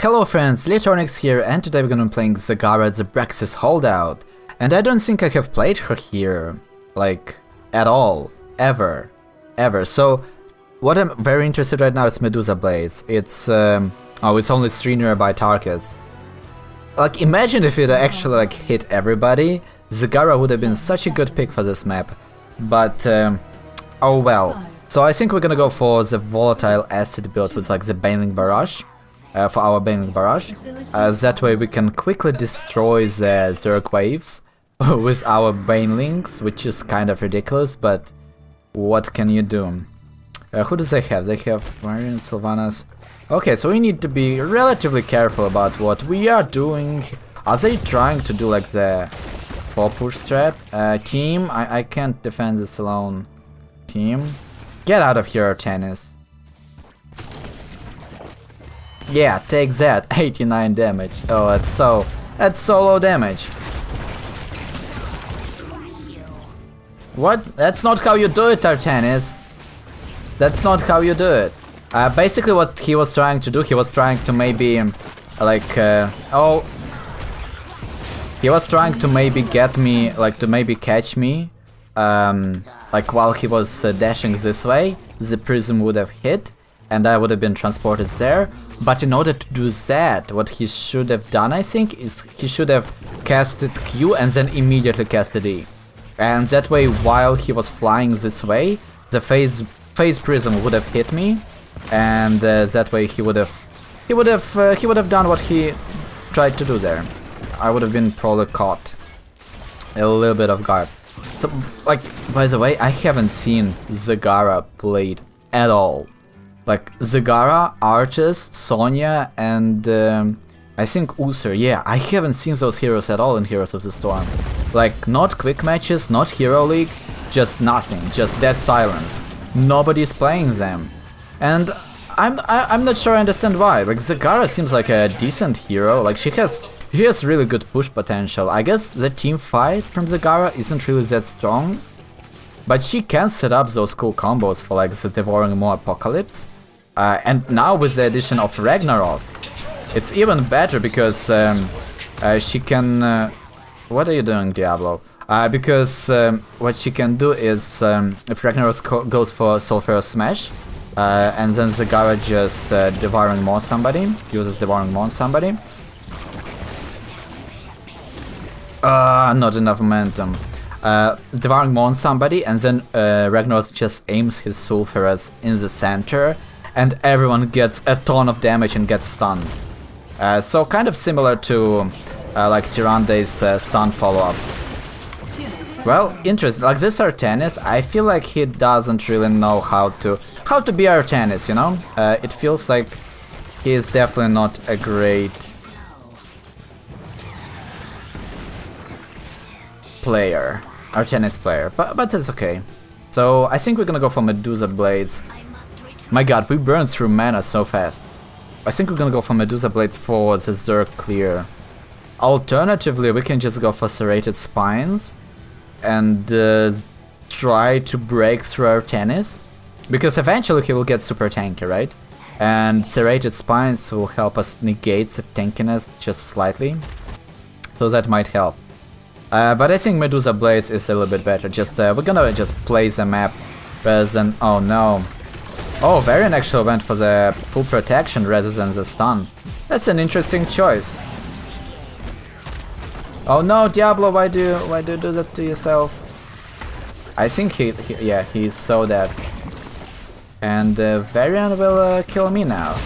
Hello friends, Electronics here, and today we're gonna be playing Zagara the Brexis Holdout. And I don't think I have played her here, like, at all, ever. So, what I'm very interested right now is Medusa Blades. It's only 3 nearby targets. Like, imagine if it actually like hit everybody. Zagara would have been such a good pick for this map. But, oh well. So I think we're gonna go for the Volatile Acid build with like the Baneling Barrage. For our Baneling Barrage. That way we can quickly destroy the Zerg waves with our Banelings, which is kind of ridiculous, but what can you do? Who do they have? They have Marion, Sylvanas. Okay, so we need to be relatively careful about what we are doing. Are they trying to do like the 4-push strat? Team, I can't defend this alone. Team, get out of here, Tennis. Yeah, take that, 89 damage. Oh, that's so low damage. What? That's not how you do it, Artanis. That's not how you do it. Basically what he was trying to do, he was trying to maybe, he was trying to maybe get me, like to maybe catch me, like while he was dashing this way, the prism would have hit, and I would have been transported there. But in order to do that, what he should have done, I think, is he should have casted Q and then immediately casted E. And that way, while he was flying this way, the phase prism would have hit me, and that way he would have done what he tried to do there. I would have been probably caught a little bit off guard. So, like, by the way, I haven't seen Zagara played at all. Like Zagara, Arches, Sonya, and I think Usur. Yeah, I haven't seen those heroes at all in Heroes of the Storm. Like, not quick matches, not Hero League, just nothing, just dead silence. Nobody's playing them, and I'm not sure I understand why. Like Zagara seems like a decent hero. Like she has really good push potential. I guess the team fight from Zagara isn't really that strong, but she can set up those cool combos for like the Devouring Maw Apocalypse. And now with the addition of Ragnaros, it's even better because she can... what are you doing, Diablo? Because what she can do is, if Ragnaros goes for Sulphurous Smash, and then Zagara just Devouring Maw somebody, uses Devouring Maw on somebody. Not enough momentum. Devouring Maw on somebody, and then Ragnaros just aims his Sulphurous in the center, and everyone gets a ton of damage and gets stunned. So kind of similar to like Tyrante's stun follow-up. Well, interesting. Like this Artanis, I feel like he doesn't really know how to be Artanis, you know? It feels like he is definitely not a great player, Artanis player, but that's okay. So I think we're gonna go for Medusa Blades. My god, we burned through mana so fast. I think we're gonna go for Medusa Blades for the Zerg clear. Alternatively, we can just go for Serrated Spines and try to break through our Artanis, because eventually he will get super tanky, right? And Serrated Spines will help us negate the tankiness just slightly, so that might help. But I think Medusa Blades is a little bit better. Just we're gonna just play the map rather than... oh no. Oh, Varian actually went for the full protection rather than the stun. That's an interesting choice. Oh no, Diablo, why do you do that to yourself? I think he's so dead. And Varian will kill me now.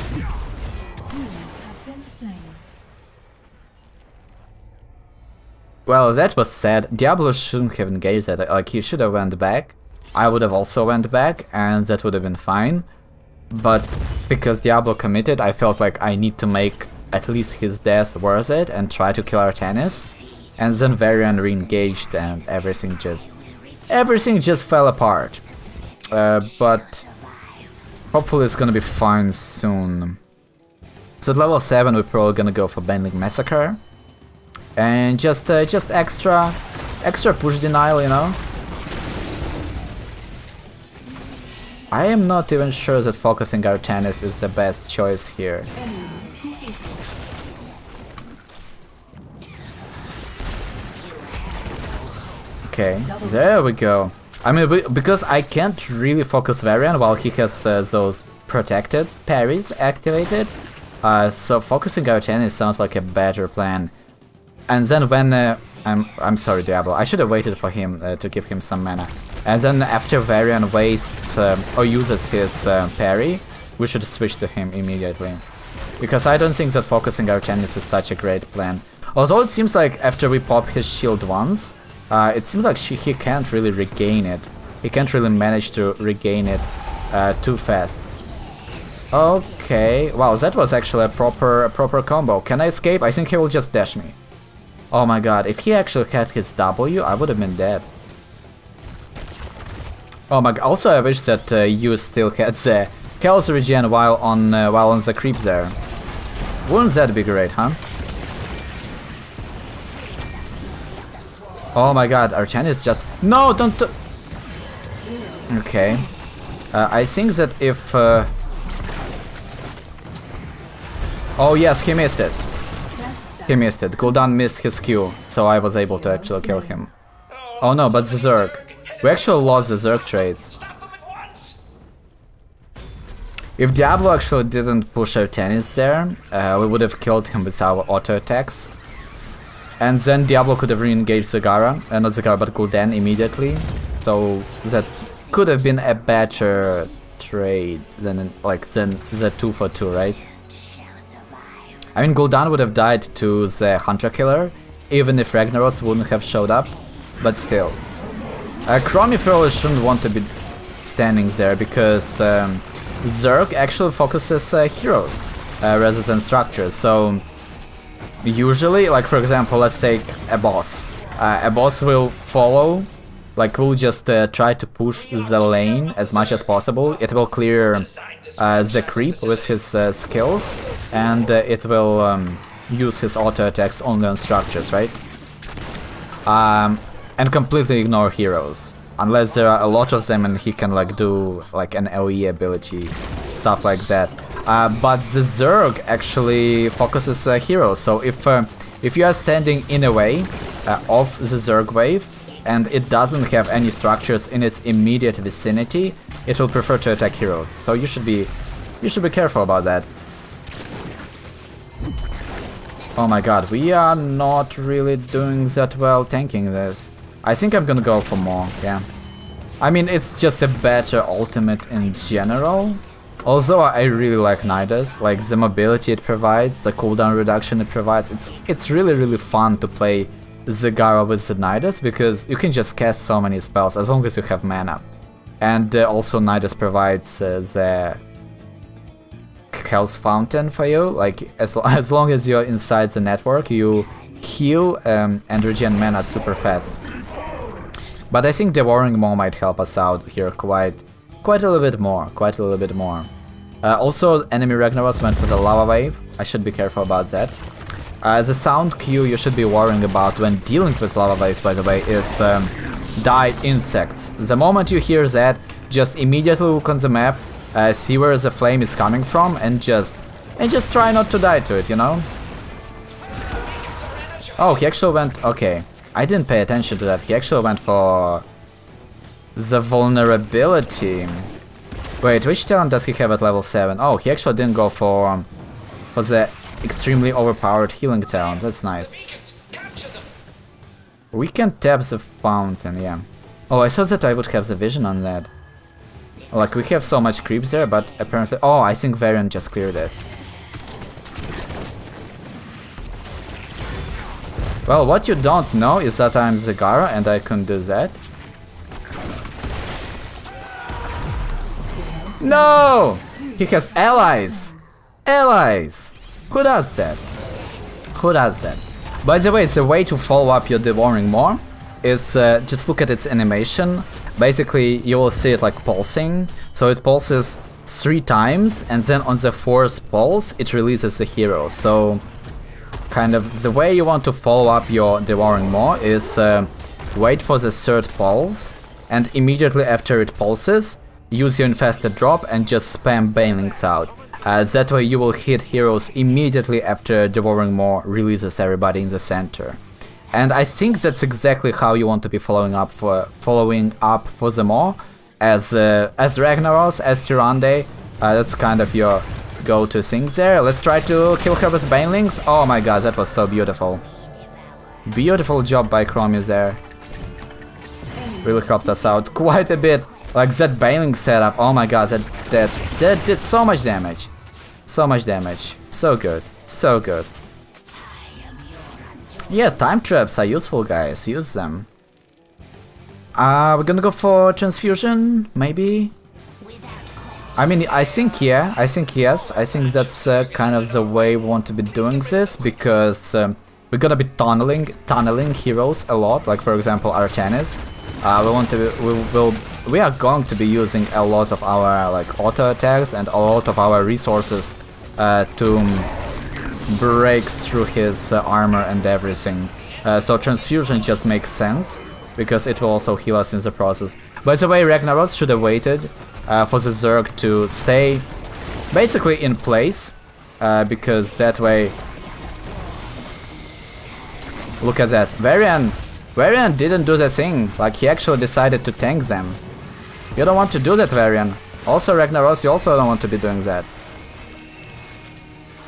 Well, that was sad. Diablo shouldn't have engaged that. Like, he should have went back. I would have also went back, and that would have been fine. But because Diablo committed, I felt like I need to make at least his death worth it and try to kill Artanis. And then Varian re-engaged, and everything just fell apart. But hopefully it's gonna be fine soon. So at level 7 we're probably gonna go for Baneling Massacre. And just extra push denial, you know? I am not even sure that focusing Artanis is the best choice here. Okay, there we go. I mean, because I can't really focus Varian while he has those protected parries activated, so focusing our tennis sounds like a better plan. And then when I'm sorry, Diablo, I should have waited for him to give him some mana. And then after Varian wastes or uses his parry, we should switch to him immediately. Because I don't think that focusing our tennis is such a great plan. Although it seems like after we pop his shield once, it seems like he can't really regain it. He can't really manage to regain it too fast. Okay, wow, that was actually a proper combo. Can I escape? I think he will just dash me. Oh my god, if he actually had his W, I would have been dead. Oh my god, also I wish that you still had the Chaos regen while on the creep there. Wouldn't that be great, huh? Oh my god, Archan is just... No, don't... Okay. I think that if... Oh yes, he missed it. He missed it. Gul'dan missed his Q, so I was able to actually kill him. Oh no, but the Zerg. We actually lost the Zerg trades. If Diablo actually didn't push our tennis there, we would have killed him with our auto attacks. And then Diablo could have re-engaged Zagara, not Zagara but Gul'dan immediately. So that could have been a better trade than the 2 for 2, right? I mean, Gul'dan would have died to the Hunter Killer, even if Ragnaros wouldn't have showed up, but still. Chromie probably shouldn't want to be standing there, because Zerg actually focuses heroes rather than structures, so usually, like for example, let's take a boss. A boss will follow, like will just try to push the lane as much as possible. It will clear the creep with his skills, and it will use his auto attacks only on structures, right? And completely ignore heroes, unless there are a lot of them and he can like do like an LE ability, stuff like that. But the Zerg actually focuses heroes, so if you are standing in a way of the Zerg wave and it doesn't have any structures in its immediate vicinity, it will prefer to attack heroes. So you should be careful about that. Oh my god, we are not really doing that well tanking this. I think I'm gonna go for more, yeah. I mean, it's just a better ultimate in general. Also, I really like Nidus, like the mobility it provides, the cooldown reduction it provides. It's really fun to play Zagara with the Nidus, because you can just cast so many spells as long as you have mana. And also Nidus provides the Hell's Fountain for you, like as long as you're inside the network, you heal and regen mana super fast. But I think Devouring Maw might help us out here quite a little bit more. Also, enemy Ragnaros went for the lava wave. I should be careful about that. The sound cue you should be worrying about when dealing with lava waves, by the way, is die insects. The moment you hear that, just immediately look on the map, see where the flame is coming from, and just try not to die to it, you know? Oh, he actually went... Okay, I didn't pay attention to that. He actually went for the vulnerability. Wait, which talent does he have at level 7? Oh, he actually didn't go for the extremely overpowered healing talent. That's nice. We can tap the fountain, yeah. Oh, I thought that I would have the vision on that. Like, we have so much creeps there, but apparently... Oh, I think Varian just cleared it. Well, what you don't know is that I'm Zagara and I can do that. No! He has allies! Allies! Who does that? Who does that? By the way, the way to follow up your Devouring Maw is just look at its animation. Basically, you will see it like pulsing. So it pulses 3 times, and then on the 4th pulse, it releases the hero. So, kind of the way you want to follow up your Devouring Maw is wait for the 3rd pulse, and immediately after it pulses, use your infested drop and just spam Banelings out. That way you will hit heroes immediately after Devouring Maw releases everybody in the center. And I think that's exactly how you want to be following up for the Maw, as Ragnaros, as Tyrande. That's kind of your go-to thing there. Let's try to kill her with Banelings. Oh my god, that was so beautiful. Beautiful job by Chromius there. Really helped us out quite a bit. Like that Baneling setup, oh my god, that did so much damage. So much damage. So good. So good. Yeah, time traps are useful, guys. Use them. We're gonna go for transfusion, maybe? I mean, I think yeah, I think yes. I think that's kind of the way we want to be doing this, because we're gonna be tunneling heroes a lot. Like for example, Artanis. We are going to be using a lot of our like auto attacks and a lot of our resources to break through his armor and everything. So transfusion just makes sense, because it will also heal us in the process. By the way, Ragnaros should have waited for the Zerg to stay basically in place, because that way... Look at that. Varian didn't do the thing, like he actually decided to tank them. You don't want to do that, Varian. Also, Ragnaros, you also don't want to be doing that.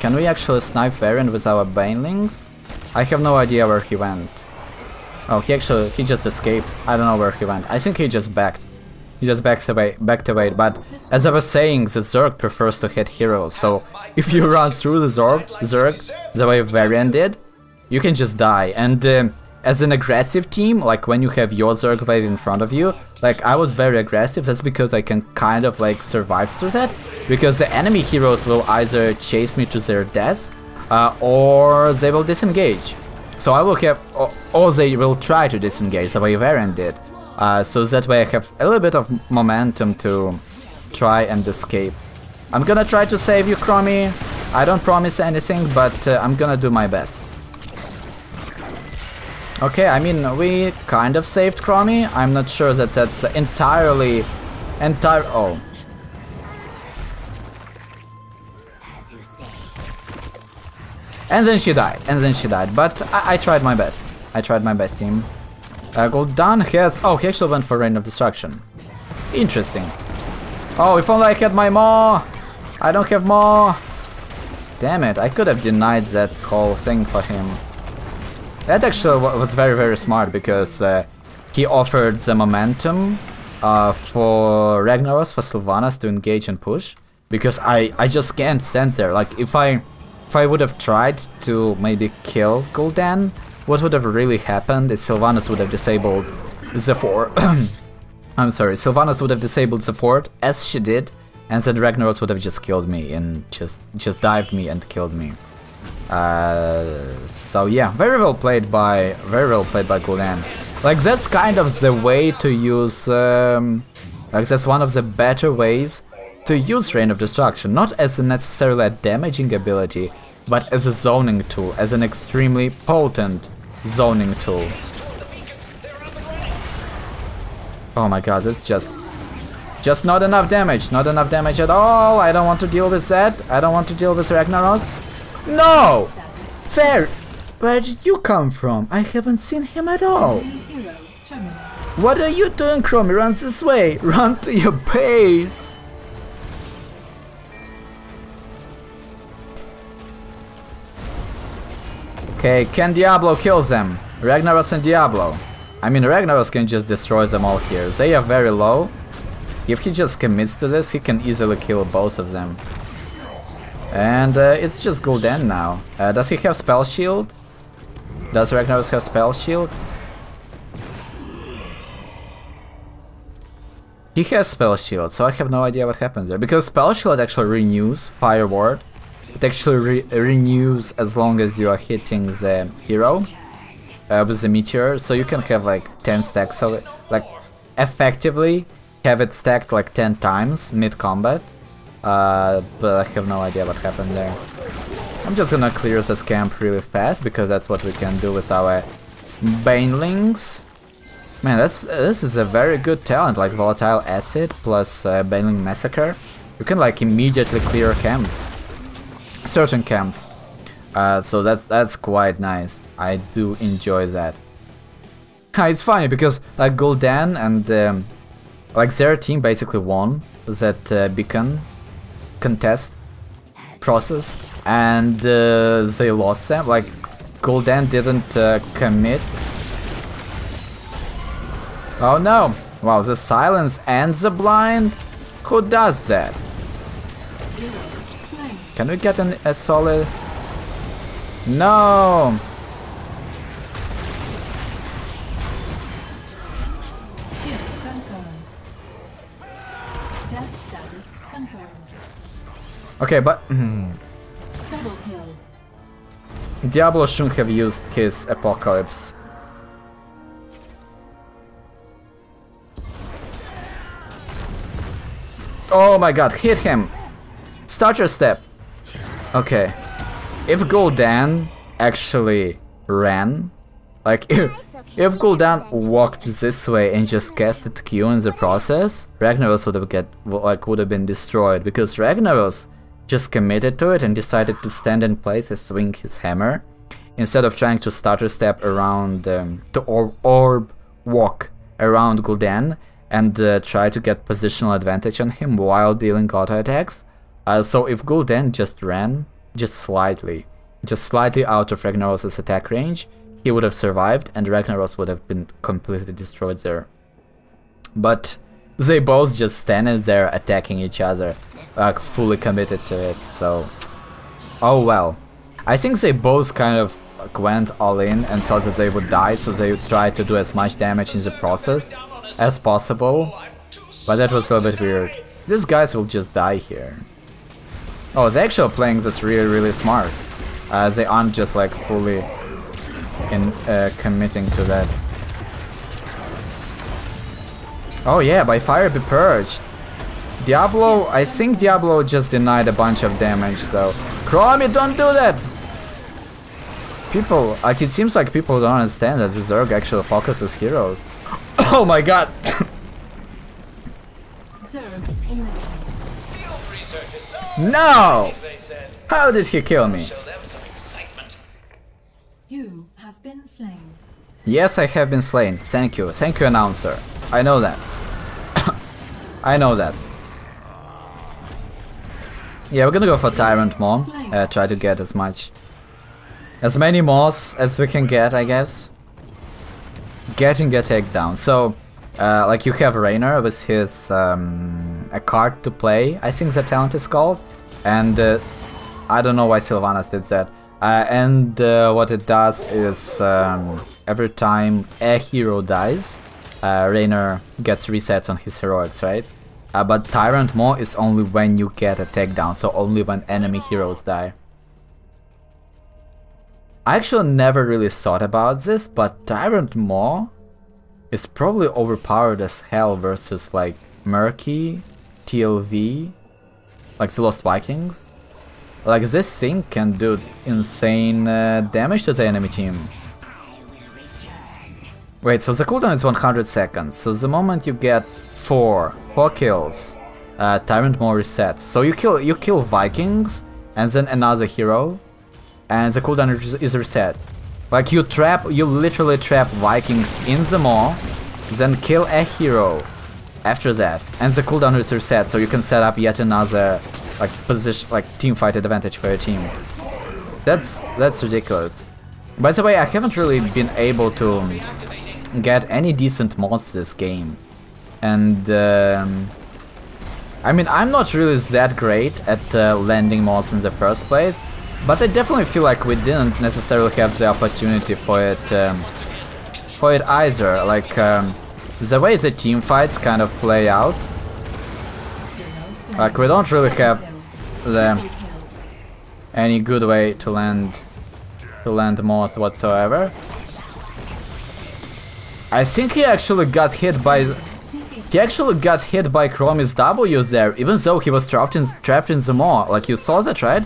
Can we actually snipe Varian with our Banelings? I have no idea where he went. Oh, he just escaped. I don't know where he went. I think he just backed. He just backed away, but as I was saying, the Zerg prefers to hit heroes, so if you run through the Zerg the way Varian did, you can just die. And as an aggressive team, like when you have your Zerg wave in front of you, like I was very aggressive. That's because I can kind of like survive through that, because the enemy heroes will either chase me to their death or they will disengage. So I will have, or they will try to disengage the way Varian did. So that way I have a little bit of momentum to try and escape. I'm gonna try to save you, Chromie. I don't promise anything, but I'm gonna do my best. Okay, I mean, we kind of saved Chromie. I'm not sure that that's entirely... Oh. And then she died, but I tried my best. I tried my best, team. Gul'dan has... Oh, he actually went for Reign of Destruction. Interesting. Oh, if only I had my Maw! I don't have Maw! Damn it, I could have denied that whole thing for him. That actually was very, very smart, because he offered the momentum for Ragnaros, for Sylvanas to engage and push. Because I just can't stand there. Like, if I would have tried to maybe kill Gul'dan, what would have really happened is Sylvanas would have disabled the fort. I'm sorry, Sylvanas would have disabled the fort, as she did, and then Ragnaros would have just killed me and just dived me and killed me. So yeah, very well played by Gul'dan. Like that's kind of the way to use, like that's one of the better ways to use Reign of Destruction, not as necessarily a damaging ability, but as a zoning tool, as an extremely potent zoning tool. Oh my god, that's just not enough damage, not enough damage at all. I don't want to deal with that. I don't want to deal with Ragnaros. No! Fair! Where did you come from? I haven't seen him at all. What are you doing, Chromie? Run this way! Run to your base! Okay, can Diablo kill them? Ragnaros and Diablo. I mean, Ragnaros can just destroy them all here. They are very low. If he just commits to this, he can easily kill both of them. And it's just Gul'dan now. Does he have Spell Shield? Does Ragnaros have Spell Shield? He has Spell Shield, so I have no idea what happens there. Because Spell Shield actually renews Fire Ward. It actually renews as long as you are hitting the hero with the meteor. So you can have like 10 stacks of it. Like, effectively have it stacked like 10 times mid-combat. But I have no idea what happened there. I'm just gonna clear this camp really fast, because that's what we can do with our Banelings. Man, this is a very good talent, like Volatile Acid plus Baneling Massacre. you can like immediately clear camps, certain camps. So that's quite nice. I do enjoy that. It's funny because like Gul'dan and like their team basically won that beacon contest process, and they lost them. Like Gul'dan didn't commit. Oh no! Wow, the silence and the blind? Who does that? Can we get a solid... No! Okay, but... Diablo shouldn't have used his Apocalypse. Oh my god, hit him! Starter step! Okay. If Gul'dan actually ran, like if Gul'dan walked this way and just casted Q in the process, Ragnaros would have been destroyed, because Ragnaros just committed to it and decided to stand in place and swing his hammer instead of trying to starter step around to orb walk around Gul'dan and try to get positional advantage on him while dealing auto attacks. So if Gul'dan just ran just slightly out of Ragnaros' attack range, he would have survived and Ragnaros would have been completely destroyed there. But they both just standing there attacking each other, like fully committed to it, so... Oh well. I think they both kind of like went all in and thought that they would die, so they tried to do as much damage in the process as possible, but that was a little bit weird. These guys will just die here. Oh, they're actually playing this really smart. They aren't just like fully committing to that. Oh yeah, by fire be purged. Diablo, I think Diablo just denied a bunch of damage though. Chromie, don't do that! People, like it seems like people don't understand that the Zerg actually focuses heroes. Oh my god! No! How did he kill me? You have been slain. Yes, I have been slain. Thank you, announcer. I know that. I know that. Yeah, we're gonna go for Tyrant Maw. Try to get as many Maws as we can get, I guess. Getting a takedown. So, like you have Raynor with his a card to play, I think the talent is called, and I don't know why Sylvanas did that. And what it does is every time a hero dies, Raynor gets resets on his heroics, right? But Tyrant Maw is only when you get a takedown, so only when enemy heroes die. I actually never really thought about this, but Tyrant Maw is probably overpowered as hell versus like Murky, TLV, like the Lost Vikings. Like this thing can do insane damage to the enemy team. Wait, so the cooldown is 100 seconds, so the moment you get 4 kills, Tyrant Maw resets. So you kill Vikings and then another hero, and the cooldown is reset. Like you literally trap Vikings in the Maw, then kill a hero after that, and the cooldown is reset, so you can set up yet another like position, like team fight advantage for your team. That's ridiculous. By the way, I haven't really been able to get any decent mods this game, and I mean, I'm not really that great at landing mods in the first place, but I definitely feel like we didn't necessarily have the opportunity for it either. Like the way the team fights kind of play out, like we don't really have any good way to land mods whatsoever. I think he actually got hit by Chromie's W there, even though he was trapped in the Maw. Like you saw that, right?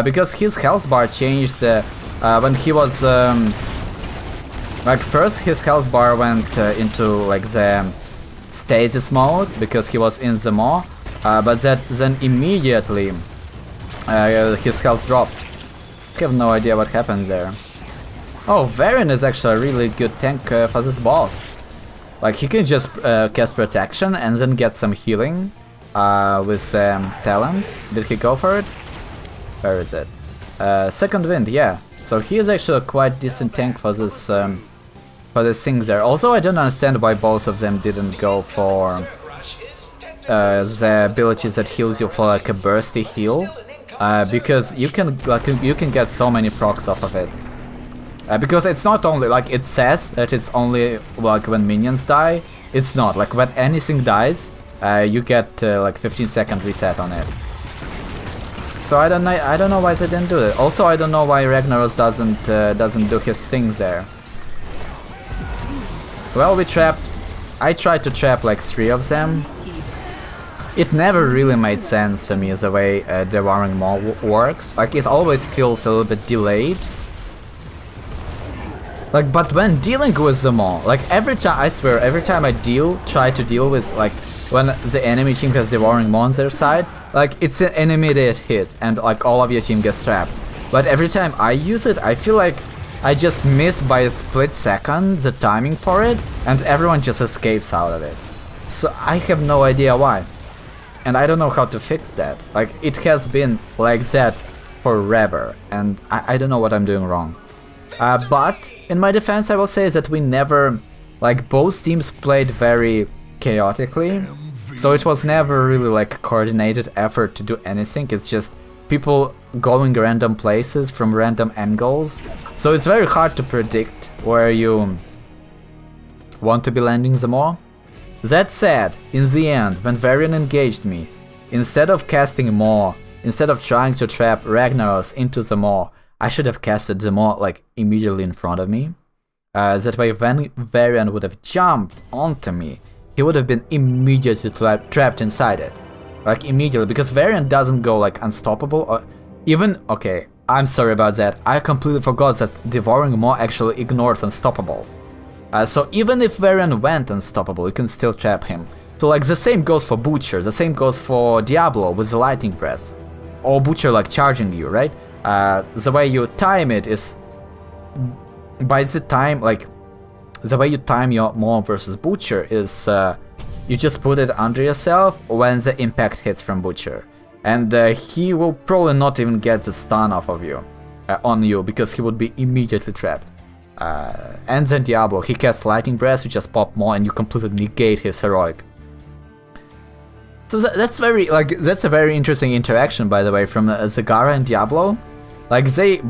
Because his health bar changed when he was like first his health bar went into like the stasis mode because he was in the Maw, but then immediately his health dropped. I have no idea what happened there. Oh, Varian is actually a really good tank for this boss. Like, he can just cast protection and then get some healing with talent. Did he go for it? Where is it? Second wind, yeah. So he is actually a quite decent tank for this things there. Also, I don't understand why both of them didn't go for the abilities that heals you for like a bursty heal, because you can get so many procs off of it. Because it's not only like it says that it's only like when minions die. It's not like when anything dies, you get like 15-second reset on it. So I don't know why they didn't do it. Also, I don't know why Ragnaros doesn't do his things there. Well, we trapped. I tried to trap like 3 of them. It never really made sense to me the way Devouring Maw works. Like, it always feels a little bit delayed. Like, but when dealing with the Maw, like every time, I swear, every time I try to deal with, like, when the enemy team has Devouring Maw on their side, like, it's an immediate hit and like all of your team gets trapped. But every time I use it, I feel like I just miss by a split second the timing for it, and everyone just escapes out of it. So I have no idea why. And I don't know how to fix that. Like, it has been like that forever, and I don't know what I'm doing wrong. But in my defense, I will say that we never, like, both teams played very chaotically, so it was never really like a coordinated effort to do anything. It's just people going random places from random angles, so it's very hard to predict where you want to be landing the Maw. That said, in the end, when Varian engaged me, instead of casting Maw, instead of trying to trap Ragnaros into the Maw, I should have casted the Maw like immediately in front of me. That way, when Varian would have jumped onto me, he would have been immediately trapped inside it. Like, immediately, because Varian doesn't go like unstoppable, or even, okay, I'm sorry about that, I completely forgot that Devouring Maw actually ignores unstoppable. So even if Varian went unstoppable, you can still trap him. So like the same goes for Butcher, the same goes for Diablo with the Lightning Breath. Or Butcher like charging you, right? The way you time it is by the time, like, the way you time your Maw versus Butcher is you just put it under yourself when the impact hits from Butcher. And he will probably not even get the stun off of you, on you, because he would be immediately trapped. And then Diablo, he casts Lightning Breath, you just pop Maw and you completely negate his heroic. So that's very, like, that's a very interesting interaction, by the way, from Zagara and Diablo. Like, they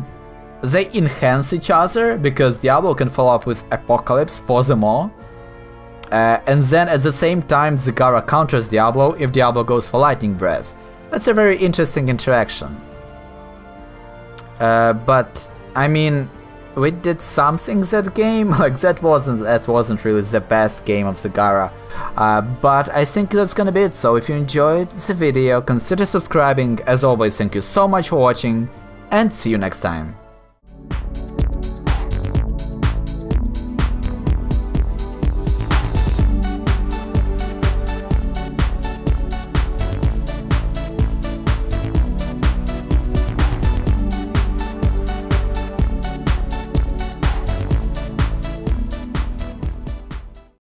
enhance each other, because Diablo can follow up with Apocalypse for the Maw. And then at the same time Zagara counters Diablo if Diablo goes for Lightning Breath. That's a very interesting interaction. But, I mean, we did something that game, like that wasn't really the best game of Zagara. But I think that's gonna be it. So if you enjoyed the video, consider subscribing. As always, thank you so much for watching, and see you next time.